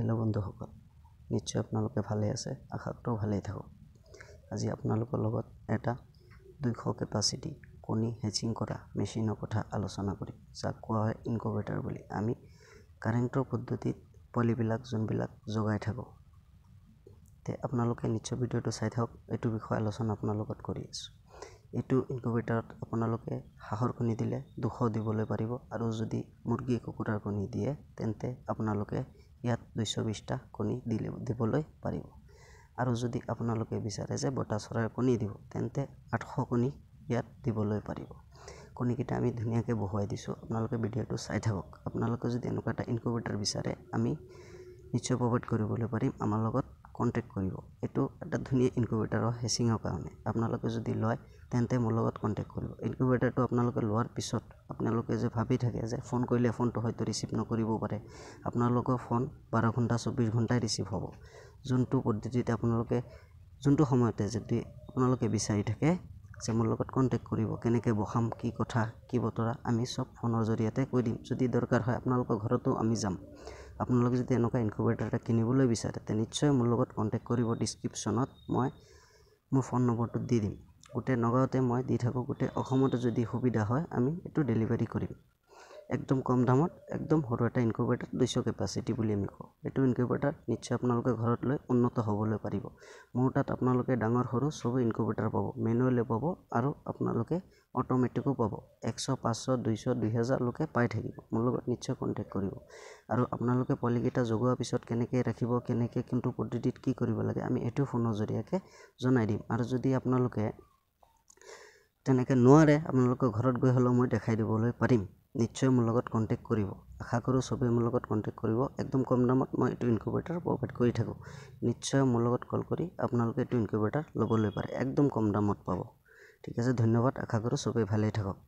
Hello' বন্ধুসকল, নিশ্চয় আপোনালোকে ভালে আছে। আশা কৰোঁ ভালেই থাকক। আজি আপোনালোকৰ লগত এটা 200 কেপাচিটি কণী হেচিং কৰা মেচিনৰ কথা আলোচনা কৰিম, যাক কোৱা হয় ইনকুবেটাৰ বুলি। আমি কাৰেণ্টৰ পদ্ধতিত পোৱালিবিলাক যোনবিলাক জগাই থাকোঁ, তে আপোনালোকে নিশ্চয় ভিডিঅ'টো চাই থাকক। এইটো বিষয়ে আলোচনা আপোনাৰ লগত কৰি আছোঁ। এইটো ইনকুবেটাৰত আপোনালোকে হাঁহৰ কণী দিলে 200 দিবলৈ পাৰিব, আৰু যদি মুৰ্গী কুকুৰাৰ কণী দিয়ে তেন্তে আপোনালোকে ইয়াত 220টা কণী দিবলৈ পাৰিব। আৰু যদি আপোনালোকে বিচাৰে যে বটা চৰাইৰ কণী দিব, তেন্তে 800 কণী ইয়াত দিবলৈ পাৰিব। কণীকেইটা আমি ধুনীয়াকৈ বহুৱাই দিছোঁ, আপোনালোকে ভিডিঅ'টো চাই থাকক। আপোনালোকে যদি এনেকুৱা এটা ইনকুবেটাৰ বিচাৰে, আমি নিশ্চয় প্ৰভাইড কৰিবলৈ পাৰিম। আমাৰ লগত কণ্টেক্ট কৰিব। এইটো এটা ধুনীয়া ইনকুবেটাৰৰ হেচিঙৰ কাৰণে। আপোনালোকে যদি লয় তেন্তে মোৰ লগত কণ্টেক্ট কৰিব। ইনকুবেটাৰটো আপোনালোকে লোৱাৰ পিছত আপোনালোকে যে ভাবি থাকে যে ফোন কৰিলে ফোনটো হয়তো ৰিচিভ নকৰিব পাৰে, আপোনালোকৰ ফোন 12 ঘণ্টা 24 ঘণ্টাই ৰিচিভ হ'ব। যোনটো পদ্ধতিতে আপোনালোকে যোনটো সময়তে যদি আপোনালোকে বিচাৰি থাকে যে মোৰ লগত কণ্টেক্ট কৰিব, কেনেকৈ বহাম, কি কথা কি বতৰা, আমি চব ফোনৰ জৰিয়তে কৈ দিম। যদি দৰকাৰ হয় আপোনালোকৰ ঘৰতো আমি যাম। আপোনালোকে যদি এনেকুৱা ইনকুবেটাৰ এটা কিনিবলৈ বিচাৰে, তে নিশ্চয় মোৰ লগত কণ্টেক্ট কৰিব। ডিছক্ৰিপশ্যনত মই মোৰ ফোন নম্বৰটো দি দিম। গোটেই নগাঁৱতে মই দি থাকোঁ। গোটেই অসমতে যদি সুবিধা হয় আমি এইটো ডেলিভাৰী কৰিম। একদম কম দামত, একদম সৰু এটা ইনকুবেটাৰ, 200 কেপাচিটি বুলি আমি কওঁ। এইটো ইনকুবেটাৰ নিশ্চয় আপোনালোকে ঘৰত লৈ উন্নত হ'বলৈ পাৰিব। মোৰ তাত আপোনালোকে ডাঙৰ সৰু সব ইনকুবেটাৰ পাব। মেনুৱেলো পাব আৰু আপোনালোকে অট'মেটিকো পাব। 100, 500, 200, 2000 লোকে পাই থাকিব। মোৰ লগত নিশ্চয় কণ্টেক্ট কৰিব। আৰু আপোনালোকে পোৱালিকেইটা জগোৱাৰ পিছত কেনেকৈ ৰাখিব, কেনেকৈ কোনটো পদ্ধতিত কি কৰিব লাগে, আমি এইটো ফোনৰ জৰিয়তে জনাই দিম। আৰু যদি আপোনালোকে তেনেকৈ নোৱাৰে, আপোনালোকৰ ঘৰত গৈ হ'লেও মই দেখাই দিবলৈ পাৰিম। নিশ্চয় মোৰ লগত কণ্টেক্ট কৰিব। আশা কৰোঁ চবেই মোৰ লগত কণ্টেক্ট কৰিব। একদম কম দামত মই এইটো ইনকুবেটাৰ প্ৰভাইড কৰি থাকোঁ। নিশ্চয় মোৰ লগত কল কৰি আপোনালোকে এইটো ইনকুবেটাৰ ল'বলৈ পাৰে। একদম কম দামত পাব। ঠিক আছে, ধন্যবাদ। আশা কৰোঁ চবেই ভালেই থাকক।